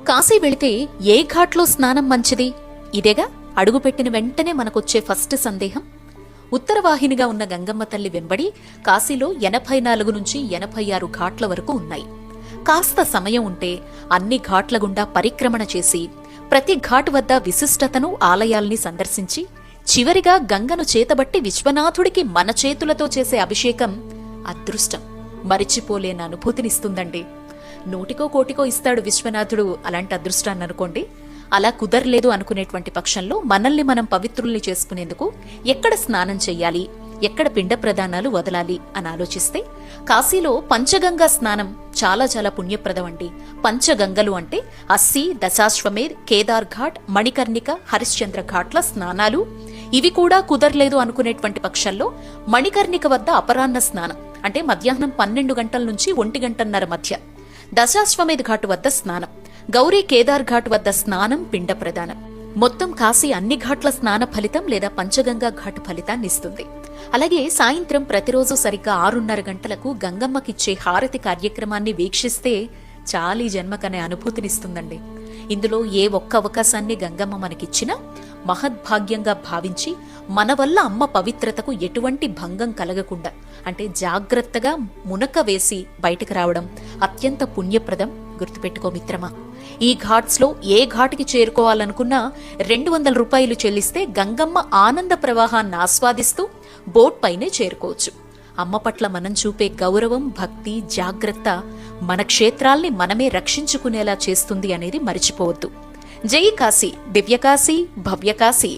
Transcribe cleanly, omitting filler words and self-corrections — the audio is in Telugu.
కాశీ వెళితే ఏ ఘాట్లో స్నానం మంచిది? ఇదేగా అడుగుపెట్టిన వెంటనే మనకొచ్చే ఫస్ట్ సందేహం. ఉత్తరవాహినిగా ఉన్న గంగమ్మ తల్లి వెంబడి కాశీలో 84 నుంచి 86 ఘాట్ల వరకు ఉన్నాయి. కాస్త సమయం ఉంటే అన్ని ఘాట్ల గుండా పరిక్రమణ చేసి ప్రతి ఘాట్ వద్ద విశిష్టతను, ఆలయాల్ని సందర్శించి చివరిగా గంగను చేతబట్టి విశ్వనాథుడికి మన చేతులతో చేసే అభిషేకం అదృష్టం, మరిచిపోలేని అనుభూతినిస్తుందండి. నూటికో కోటికో ఇస్తాడు విశ్వనాథుడు అలాంటి అదృష్టాన్ని అనుకోండి. అలా కుదరలేదు అనుకునేటువంటి పక్షంలో మనల్ని మనం పవిత్రుల్ని చేసుకునేందుకు ఎక్కడ స్నానం చెయ్యాలి, ఎక్కడ పిండ ప్రదానాలు వదలాలి అని ఆలోచిస్తే కాశీలో పంచగంగా స్నానం చాలా చాలా పుణ్యప్రదం అండి. పంచగంగలు అంటే అస్సి, దశాశ్వమేధ్, కేదార్ ఘాట్, మణికర్ణిక, హరిశ్చంద్ర ఘాట్ల స్నానాలు. ఇవి కూడా కుదరలేదు అనుకునేటువంటి పక్షంలో మణికర్ణిక వద్ద అపరాహ్న స్నానం అంటే మధ్యాహ్నం 12 గంటల నుంచి 1 గంటన్నర మధ్య, దశాశ్వమేధ్ ఘాటు వద్ద స్నానం, గౌరీ కేదార్ ఘాట్ వద్ద స్నానం, పిండ ప్రదానం. మొత్తం కాశీ అన్ని ఘాట్ల స్నాన ఫలితం లేదా పంచగంగా ఘాటు ఫలితాన్ని ఇస్తుంది. అలాగే సాయంత్రం ప్రతిరోజు సరిగ్గా 6:30 గంటలకు గంగమ్మకిచ్చే హారతి కార్యక్రమాన్ని వీక్షిస్తే చాలీ జన్మకనే అనుభూతినిస్తుందండి. ఇందులో ఏ ఒక్క అవకాశాన్ని గంగమ్మ మనకిచ్చినా మహద్భాగ్యంగా భావించి మన వల్ల అమ్మ పవిత్రతకు ఎటువంటి భంగం కలగకుండా అంటే జాగ్రత్తగా మునక వేసి బయటకు రావడం అత్యంత పుణ్యప్రదం. గుర్తుపెట్టుకో మిత్రమా, ఈ ఘాట్స్లో ఏ ఘాటుకి చేరుకోవాలనుకున్నా 200 రూపాయలు చెల్లిస్తే గంగమ్మ ఆనంద ప్రవాహాన్ని ఆస్వాదిస్తూ బోట్ పైనే చేరుకోవచ్చు. అమ్మ పట్ల మనం చూపే గౌరవం, భక్తి, జాగ్రత్త మన క్షేత్రాల్ని మనమే రక్షించుకునేలా చేస్తుంది అనేది మరిచిపోవద్దు. జై కాశీ, దివ్యకాశీ, భవ్యకాశీ.